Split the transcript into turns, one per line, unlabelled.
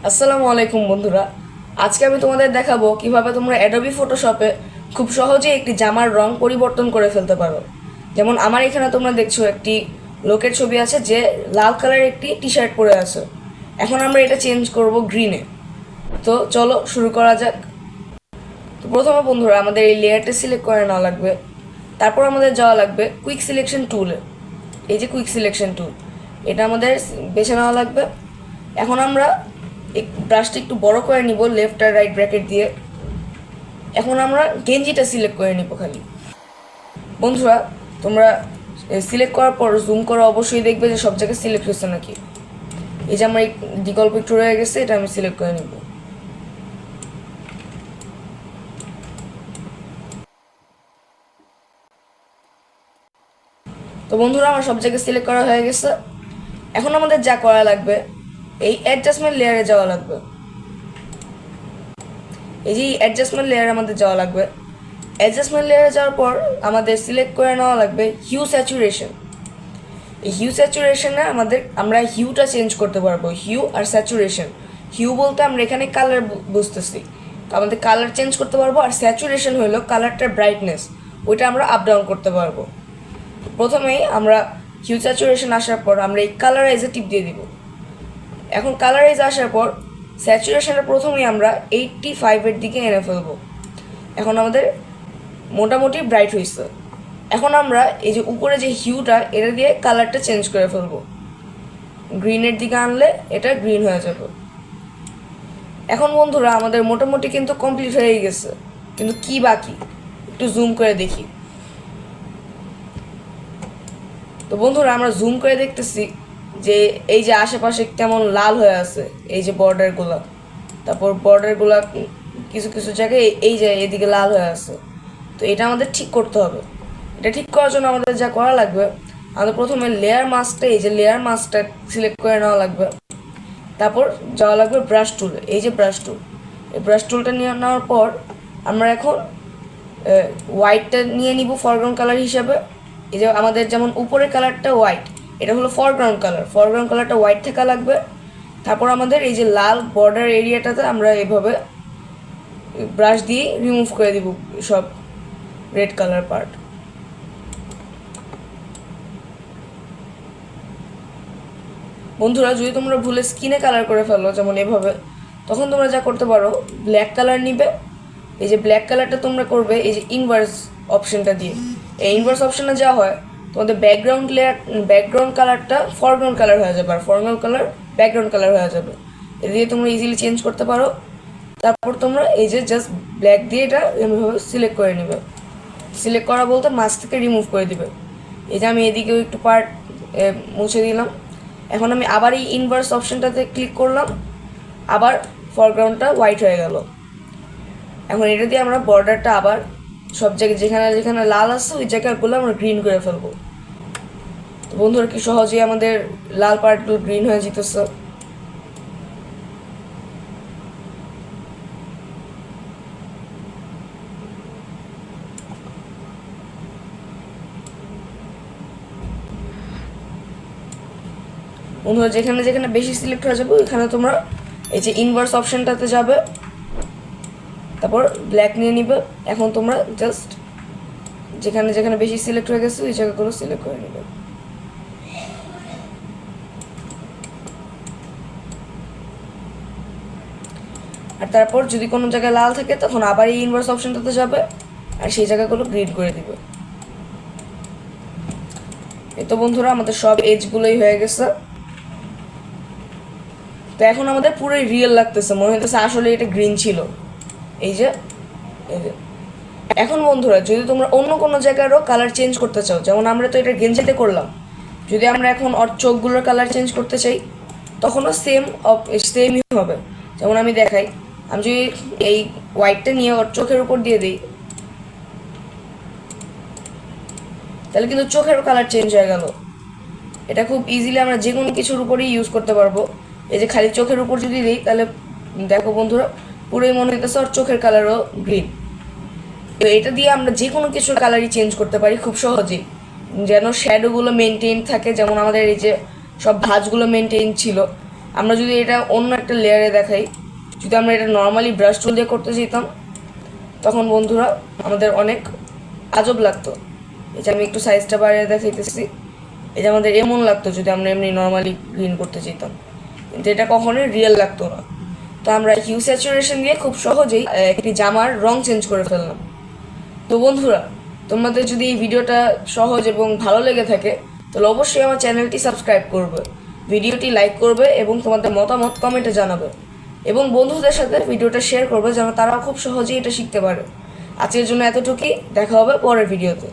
আসসালামু আলাইকুম বন্ধুরা। আজকে আমি তোমাদের দেখাবো কিভাবে তোমরা অ্যাডোবি ফটোশপে খুব সহজেই একটি জামার রং পরিবর্তন করে ফেলতে পারো। যেমন আমার এখানে তোমরা দেখছো একটি লোকের ছবি আছে যে লাল কালারের একটি টি শার্ট পরে আছে। এখন আমরা এটা চেঞ্জ করব গ্রিনে। তো চলো শুরু করা যাক। তো প্রথমে বন্ধুরা আমাদের এই লেয়ারটা সিলেক্ট করে নেওয়া লাগবে। তারপর আমাদের যাওয়া লাগবে কুইক সিলেকশন টুলে। এই যে কুইক সিলেকশন টুল, এটা আমাদের বেছে নেওয়া লাগবে। এখন আমরা ব্রাশটা একটু বড় করে নিব লেফট আর রাইট ব্র্যাকেট দিয়ে। এখন আমরা গেঞ্জিটা সিলেক্ট করে নিব খালি। বন্ধুরা তোমরা সিলেক্ট করার পর জুম করে অবশ্যই দেখবে যে সব জায়গায় সিলেক্ট হয়েছে নাকি। এই যে আমার এই বিকল্প একটু রয়ে গেছে, এটা আমি সিলেক্ট করে নিব। তো বন্ধুরা আমার সব জায়গায় সিলেক্ট করা হয়ে গেছে। এখন আমাদের যা করা লাগবে, এই অ্যাডজাস্টমেন্ট লেয়ারে যাওয়া লাগবে। এই যে অ্যাডজাস্টমেন্ট লেয়ারে আমাদের যাওয়া লাগবে। অ্যাডজাস্টমেন্ট লেয়ারে যাওয়ার পর আমাদের সিলেক্ট করে নেওয়া লাগবে হিউ স্যাচুরেশন। এই হিউ স্যাচুরেশনে আমরা হিউটা চেঞ্জ করতে পারবো, হিউ আর স্যাচুরেশন। হিউ বলতে আমরা এখানে কালার বুঝতেছি, তো আমাদের কালার চেঞ্জ করতে পারবো। আর স্যাচুরেশন হলো কালারটার ব্রাইটনেস, ওইটা আমরা আপ ডাউন করতে পারবো। প্রথমেই আমরা হিউ স্যাচুরেশন আসার পর আমরা এই কালারাইজে টিপ দিয়ে দিব। এখন কালারাইজ আসার পর স্যাচুরেশনের প্রথমেই আমরা 85-এর দিকে এনে ফেলবো। এখন আমাদের মোটামুটি ব্রাইট হয়েছে। এখন আমরা এই যে উপরে যে হিউটা, এটা দিয়ে কালারটা চেঞ্জ করে ফেলবো। গ্রিনের দিকে আনলে এটা গ্রিন হয়ে যাবে। এখন বন্ধুরা আমাদের মোটামুটি কিন্তু কমপ্লিট হয়ে গেছে, কিন্তু কি বাকি একটু জুম করে দেখি। তো বন্ধুরা আমরা জুম করে দেখতেছি যে এই যে আশেপাশে কেমন লাল হয়ে আছে, এই যে বর্ডারগুলো, তারপর বর্ডারগুলো কিছু কিছু জায়গায় এই যে এদিকে লাল হয়ে আছে। তো এটা আমাদের ঠিক করতে হবে। এটা ঠিক করার জন্য আমাদের যা করা লাগবে, আমাদের প্রথমে লেয়ার মাস্কটা, এই যে লেয়ার মাস্কটা সিলেক্ট করে নেওয়া লাগবে। তারপর যাওয়া লাগবে ব্রাশ টুলে। এই যে ব্রাশ টুল, এই ব্রাশ টুলটা নিয়ে নেওয়ার পর আমরা এখন হোয়াইটটা নিয়ে নিব ফরগ্রাউন্ড কালার হিসাবে। এই যে আমাদের যেমন উপরের কালারটা হোয়াইট, এটা হলো ফরগ্রাউন্ড কালার। ফরগ্রাউন্ড কালারটা হোয়াইট থাকা লাগবে। তারপর আমাদের এই যে লাল বর্ডার এরিয়াটাতে আমরা এভাবে ব্রাশ দিয়ে রিমুভ করে দিব সব রেড কালার পার্ট। বন্ধুরা যদি তোমরা ভুলে স্কিনে কালার করে ফেলো যেমন এভাবে, তখন তোমরা যা করতে পারো, ব্ল্যাক কালার নিবে। এই যে ব্ল্যাক কালারটা তোমরা করবে এই যে ইনভার্স অপশনটা দিয়ে। এই ইনভার্স অপশনে যা হয়, তোমাদের ব্যাকগ্রাউন্ড কালারটা ফরগ্রাউন্ড কালার হয়ে যাবে, আর ফরগ্রাউন্ড কালার ব্যাকগ্রাউন্ড কালার হয়ে যাবে। এটা দিয়ে তোমরা ইজিলি চেঞ্জ করতে পারো। তারপর তোমরা এই যে জাস্ট ব্ল্যাক দিয়ে এটা এমনিভাবে সিলেক্ট করে নেবে। সিলেক্ট করা বলতে মাছ থেকে রিমুভ করে দিবে। এই যে আমি এদিকেও একটু পার্ট মুছে দিলাম। এখন আমি আবার এই ইনভার্স অপশনটাতে ক্লিক করলাম, আবার ফরগ্রাউন্ডটা হোয়াইট হয়ে গেল। এখন এটা দিয়ে আমরা বর্ডারটা আবার সব জায়গায় যেখানে যেখানে লাল আছে ওই জায়গাগুলো আমরা গ্রিন করে ফেলবো। তো বন্ধুরা কি সহজেই আমাদের লাল পার্টগুলো গ্রিন হয়ে যেতেছে। বন্ধুরা যেখানে যেখানে বেশি সিলেক্ট হয়ে যাবে ওইখানে তোমরা এই যে ইনভার্স অপশনটাতে যাবে, তারপর ব্ল্যাক নিয়ে নিবে। এখন তোমরা জাস্ট যেখানে যেখানে বেশি সিলেক্ট হয়ে গেছে ওই জায়গাগুলো সিলেক্ট করে নেবে। আর তারপর যদি কোনো জায়গায় লাল থাকে তখন আবার এই ইনভার্স অপশনটাতে যাবে আর সেই জায়গাগুলো গ্রিন করে দিবে। এই তো বন্ধুরা আমাদের সব এজগুলোই হয়ে গেছে। তো এখন আমাদের পুরোই রিয়েল লাগতেছে, মনে হইতেছে আসলে এটা গ্রিন ছিল। এই যে এখন বন্ধুরা যদি তোমরা অন্য কোনো জায়গারও কালার চেঞ্জ করতে চাও, যেমন আমরা তো এটা গেঞ্জিতে করলাম, যদি আমরা এখন ওর চোখগুলোর কালার চেঞ্জ করতে চাই তখনও সেমই হবে। যেমন আমি দেখাই, আমি যদি এই হোয়াইটটা নিয়ে ওর চোখের উপর দিয়ে দিই, তাহলে কিন্তু চোখেরও কালার চেঞ্জ হয়ে গেল। এটা খুব ইজিলি আমরা যে কোনো কিছুর উপরেই ইউজ করতে পারবো। এই যে খালি চোখের উপর যদি দিই, তাহলে দেখো বন্ধুরা পুরোই মনে হইতেছে ওর চোখের কালারও গ্রিন। তো এটা দিয়ে আমরা যে কোনো কিছুর কালারই চেঞ্জ করতে পারি খুব সহজেই, যেন শ্যাডোগুলো মেনটেন থাকে। যেমন আমাদের এই যে সব ভাঁজগুলো মেনটেন ছিল, আমরা যদি এটা অন্য একটা লেয়ারে দেখাই, যদি আমরা এটা নর্মালি ব্রাশ টুল দিয়ে করতে যেতাম, তখন বন্ধুরা আমাদের অনেক আজব লাগতো। এই যে আমি একটু সাইজটা বাড়িয়ে দেখাইতেছি, এই যে আমাদের এমন লাগতো যদি আমরা এমনি নর্মালি গ্রিন করতে যেতাম, কিন্তু এটা কখনোই রিয়েল লাগতো না। তো আমরা হিউ স্যাচুরেশন দিয়ে খুব সহজেই একটি জামার রং চেঞ্জ করে ফেললাম। তো বন্ধুরা, তোমাদের যদি এই ভিডিওটা সহজ এবং ভালো লেগে থাকে তাহলে অবশ্যই আমার চ্যানেলটি সাবস্ক্রাইব করবে, ভিডিওটি লাইক করবে এবং তোমাদের মতামত কমেন্টে জানাবে, এবং বন্ধুদের সাথে ভিডিওটা শেয়ার করবে যেন তারাও খুব সহজেই এটা শিখতে পারে। আজকের জন্য এতটুকুই, দেখা হবে পরের ভিডিওতে।